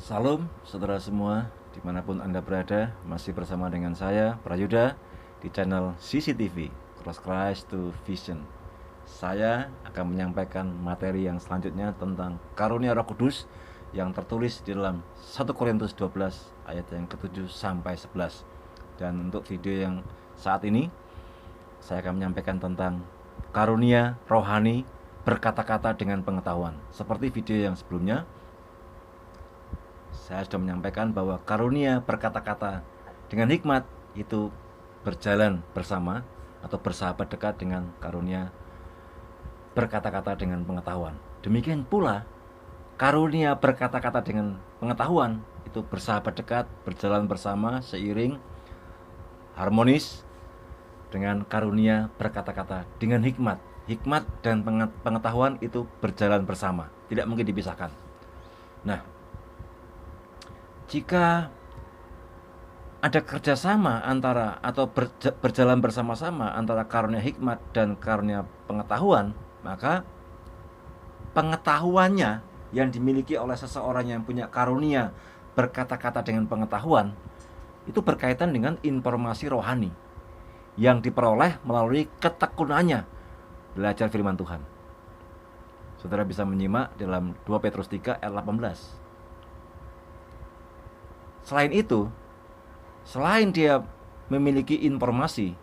Salam saudara semua, dimanapun Anda berada, masih bersama dengan saya, Prayuda, di channel CCTV, Cross Christ to Vision. Saya akan menyampaikan materi yang selanjutnya tentang karunia Roh Kudus yang tertulis di dalam 1 Korintus 12 ayat yang ke-7 sampai 11. Dan untuk video yang saat ini, saya akan menyampaikan tentang karunia rohani berkata-kata dengan pengetahuan. Seperti video yang sebelumnya, saya sudah menyampaikan bahwa karunia berkata-kata dengan hikmat itu berjalan bersama atau bersahabat dekat dengan karunia berkata-kata dengan pengetahuan. Demikian pula karunia berkata-kata dengan pengetahuan itu bersahabat dekat, berjalan bersama, seiring, harmonis dengan karunia berkata-kata dengan hikmat. Hikmat dan pengetahuan itu berjalan bersama, tidak mungkin dipisahkan. Nah, jika ada kerjasama antara atau berjalan bersama-sama antara karunia hikmat dan karunia pengetahuan, maka pengetahuannya yang dimiliki oleh seseorang yang punya karunia berkata-kata dengan pengetahuan itu berkaitan dengan informasi rohani yang diperoleh melalui ketekunannya belajar firman Tuhan. Saudara bisa menyimak dalam 2 Petrus 3 ayat 18. Selain itu, selain dia memiliki informasi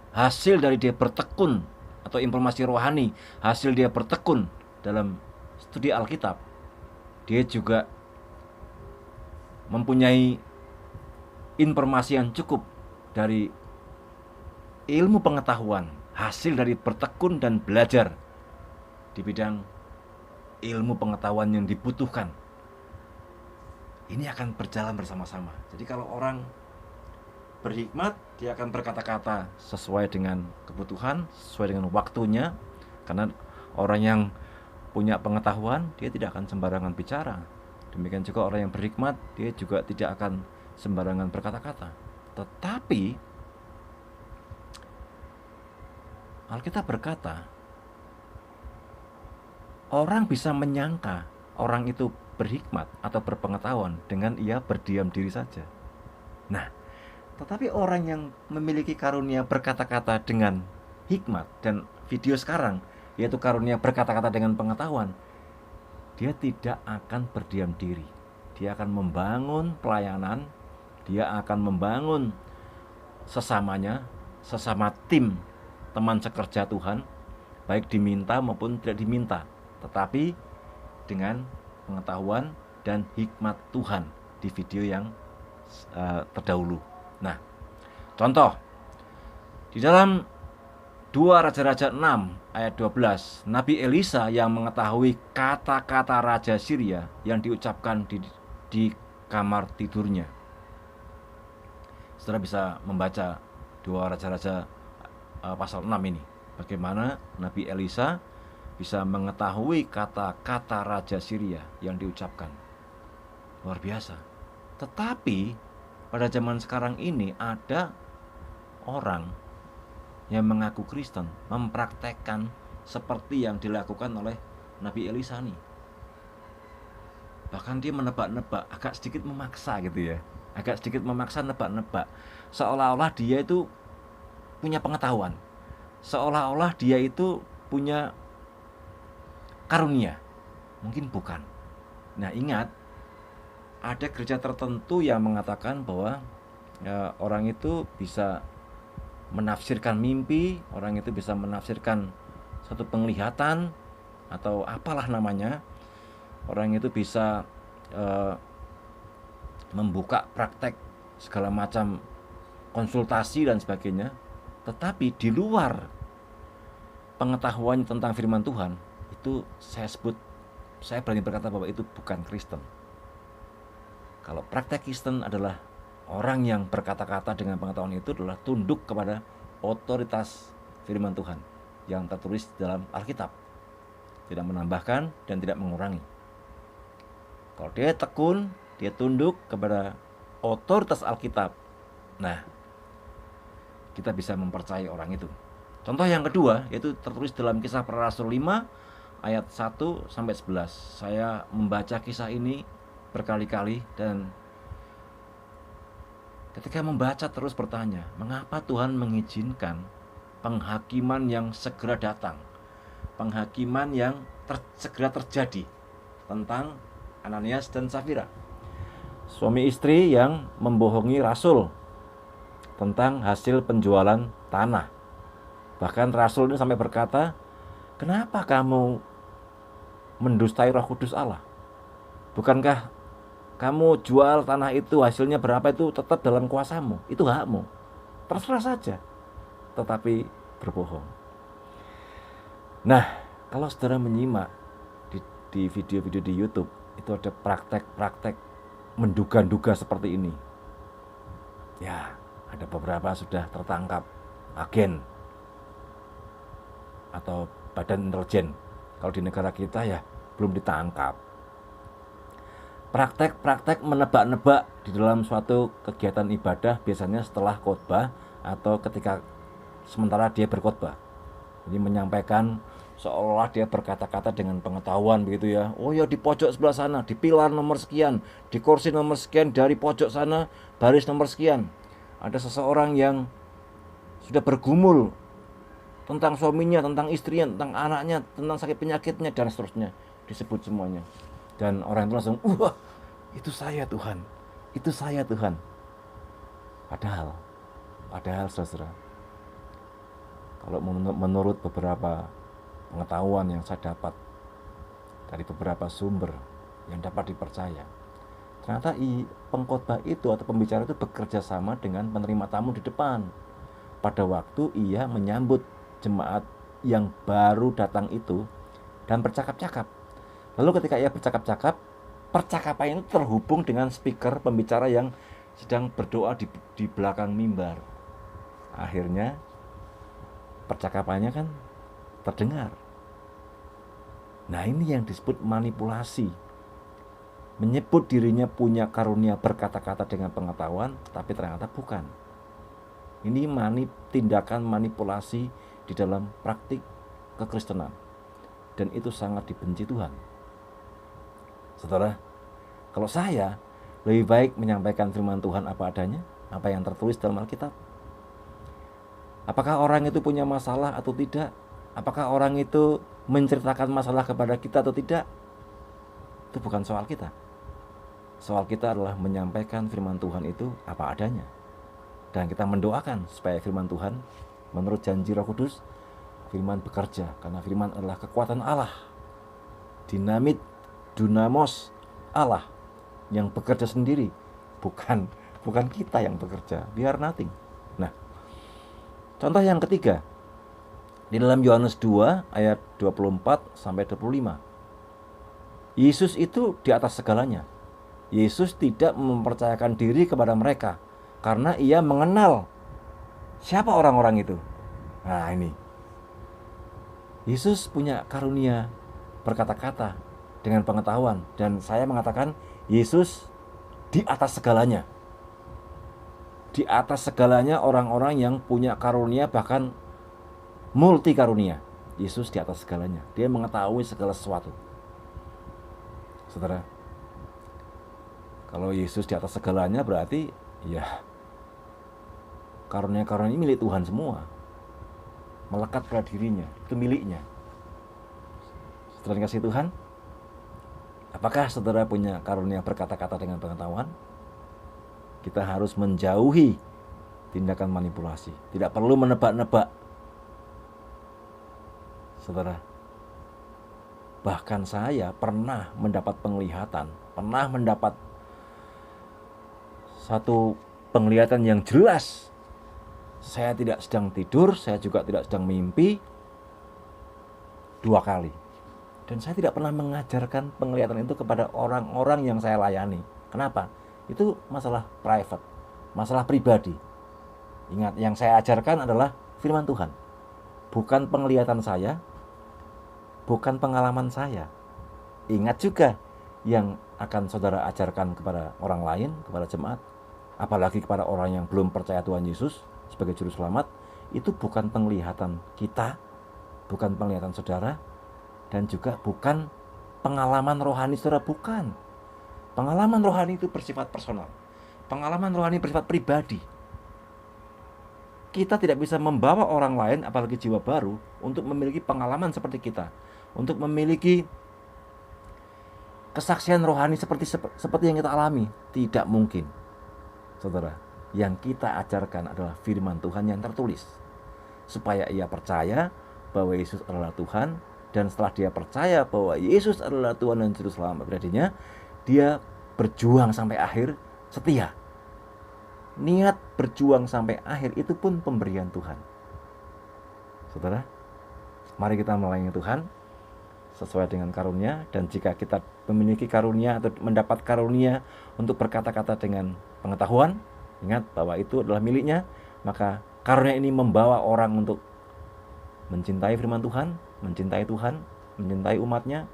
hasil dari dia bertekun atau informasi rohani, hasil dia bertekun dalam studi Alkitab, dia juga mempunyai informasi yang cukup dari ilmu pengetahuan, hasil dari bertekun dan belajar di bidang ilmu pengetahuan yang dibutuhkan. Ini akan berjalan bersama-sama. Jadi kalau orang berhikmat, dia akan berkata-kata sesuai dengan kebutuhan, sesuai dengan waktunya. Karena orang yang punya pengetahuan, dia tidak akan sembarangan bicara. Demikian juga orang yang berhikmat, dia juga tidak akan sembarangan berkata-kata. Tetapi Alkitab berkata, orang bisa menyangka orang itu berhikmat atau berpengetahuan dengan ia berdiam diri saja. Nah, tetapi orang yang memiliki karunia berkata-kata dengan hikmat, dan video sekarang yaitu karunia berkata-kata dengan pengetahuan, dia tidak akan berdiam diri. Dia akan membangun pelayanan, dia akan membangun sesamanya, sesama tim teman sekerja Tuhan, baik diminta maupun tidak diminta, tetapi dengan pengetahuan dan hikmat Tuhan di video yang terdahulu. Nah, contoh di dalam 2 Raja-Raja 6 ayat 12, Nabi Elisa yang mengetahui kata-kata Raja Syria yang diucapkan di kamar tidurnya. Saudara bisa membaca 2 Raja-Raja pasal 6 ini, bagaimana Nabi Elisa bisa mengetahui kata-kata Raja Syria yang diucapkan. Luar biasa. Tetapi pada zaman sekarang ini ada orang yang mengaku Kristen mempraktekkan seperti yang dilakukan oleh Nabi Elisa nih. Bahkan dia menebak-nebak, agak sedikit memaksa gitu ya. Agak sedikit memaksa nebak-nebak. Seolah-olah dia itu punya pengetahuan. Seolah-olah dia itu punya karunia. Mungkin bukan. Nah, ingat, ada gereja tertentu yang mengatakan bahwa orang itu bisa menafsirkan mimpi, orang itu bisa menafsirkan satu penglihatan atau apalah namanya. Orang itu bisa membuka praktek segala macam konsultasi dan sebagainya. Tetapi di luar pengetahuan tentang firman Tuhan, itu saya berani berkata bahwa itu bukan Kristen. Kalau praktek Kristen adalah orang yang berkata-kata dengan pengetahuan itu adalah tunduk kepada otoritas firman Tuhan yang tertulis dalam Alkitab, tidak menambahkan dan tidak mengurangi. Kalau dia tekun, dia tunduk kepada otoritas Alkitab, nah, kita bisa mempercayai orang itu. Contoh yang kedua yaitu tertulis dalam Kisah Para Rasul 5 ayat 1 sampai 11. Saya membaca kisah ini berkali-kali, dan ketika membaca terus bertanya, mengapa Tuhan mengizinkan penghakiman yang segera datang, penghakiman yang segera terjadi tentang Ananias dan Safira, suami istri yang membohongi rasul tentang hasil penjualan tanah. Bahkan rasul ini sampai berkata, kenapa kamu mendustai Roh Kudus Allah? Bukankah kamu jual tanah itu, hasilnya berapa itu tetap dalam kuasamu, itu hakmu, terserah saja, tetapi berbohong. Nah, kalau saudara menyimak di video-video di YouTube, itu ada praktek-praktek menduga-duga seperti ini. Ya, ada beberapa sudah tertangkap agen atau badan intelijen. Kalau di negara kita ya belum ditangkap. Praktek-praktek menebak-nebak di dalam suatu kegiatan ibadah, biasanya setelah khotbah atau ketika sementara dia berkhotbah. Jadi menyampaikan seolah dia berkata-kata dengan pengetahuan begitu ya. Oh ya, di pojok sebelah sana, di pilar nomor sekian, di kursi nomor sekian, dari pojok sana baris nomor sekian, ada seseorang yang sudah bergumul tentang suaminya, tentang istrinya, tentang anaknya, tentang sakit penyakitnya, dan seterusnya. Disebut semuanya. Dan orang itu langsung, wah, itu saya Tuhan, itu saya Tuhan. Padahal saudara, kalau menurut beberapa pengetahuan yang saya dapat dari beberapa sumber yang dapat dipercaya, ternyata pengkhotbah itu atau pembicara itu bekerja sama dengan penerima tamu di depan pada waktu ia menyambut jemaat yang baru datang itu dan bercakap-cakap. Lalu ketika ia bercakap-cakap, percakapan itu terhubung dengan speaker pembicara yang sedang berdoa di belakang mimbar. Akhirnya percakapannya kan terdengar. Nah, ini yang disebut manipulasi. Menyebut dirinya punya karunia berkata-kata dengan pengetahuan, tapi ternyata bukan. Ini tindakan manipulasi di dalam praktik kekristenan. Dan itu sangat dibenci Tuhan. Saudara, kalau saya lebih baik menyampaikan firman Tuhan apa adanya, apa yang tertulis dalam Alkitab. Apakah orang itu punya masalah atau tidak? Apakah orang itu menceritakan masalah kepada kita atau tidak? Itu bukan soal kita. Soal kita adalah menyampaikan firman Tuhan itu apa adanya. Dan kita mendoakan supaya firman Tuhan menurut janji Roh Kudus, firman bekerja, karena firman adalah kekuatan Allah, dinamit, dunamos Allah yang bekerja sendiri, bukan kita yang bekerja. Biar nothing. Nah, contoh yang ketiga, di dalam Yohanes 2 ayat 24 sampai 25. Yesus itu di atas segalanya. Yesus tidak mempercayakan diri kepada mereka karena ia mengenal siapa orang-orang itu. Nah, ini Yesus punya karunia berkata-kata dengan pengetahuan, dan saya mengatakan Yesus di atas segalanya. Di atas segalanya orang-orang yang punya karunia, bahkan multi karunia. Yesus di atas segalanya. Dia mengetahui segala sesuatu. Saudara, kalau Yesus di atas segalanya berarti ya karunia-karunia ini milik Tuhan semua. Melekat pada dirinya, itu miliknya. Saudara kasih Tuhan, apakah saudara punya karunia berkata-kata dengan pengetahuan? Kita harus menjauhi tindakan manipulasi. Tidak perlu menebak-nebak. Saudara, bahkan saya pernah mendapat penglihatan, pernah mendapat satu penglihatan yang jelas. Saya tidak sedang tidur, saya juga tidak sedang mimpi, 2 kali. Dan saya tidak pernah mengajarkan penglihatan itu kepada orang-orang yang saya layani. Kenapa? Itu masalah private, masalah pribadi. Ingat, yang saya ajarkan adalah firman Tuhan. Bukan penglihatan saya, bukan pengalaman saya. Ingat juga, yang akan saudara ajarkan kepada orang lain, kepada jemaat, apalagi kepada orang yang belum percaya Tuhan Yesus sebagai juru selamat, itu bukan penglihatan kita, bukan penglihatan saudara, dan juga bukan pengalaman rohani saudara, bukan. Pengalaman rohani itu bersifat personal. Pengalaman rohani bersifat pribadi. Kita tidak bisa membawa orang lain, apalagi jiwa baru, untuk memiliki pengalaman seperti kita, untuk memiliki kesaksian rohani seperti yang kita alami. Tidak mungkin, saudara. Yang kita ajarkan adalah firman Tuhan yang tertulis, supaya ia percaya bahwa Yesus adalah Tuhan, dan setelah dia percaya bahwa Yesus adalah Tuhan dan Juru Selamat pribadinya, dia berjuang sampai akhir, setia. Niat berjuang sampai akhir itu pun pemberian Tuhan. Saudara, mari kita melayani Tuhan sesuai dengan karunia, dan jika kita memiliki karunia atau mendapat karunia untuk berkata-kata dengan pengetahuan, ingat bahwa itu adalah miliknya, maka karunia ini membawa orang untuk mencintai firman Tuhan, mencintai umatnya,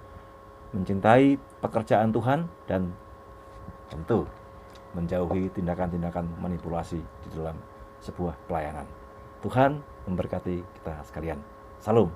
mencintai pekerjaan Tuhan, dan tentu menjauhi tindakan-tindakan manipulasi di dalam sebuah pelayanan. Tuhan memberkati kita sekalian. Salam.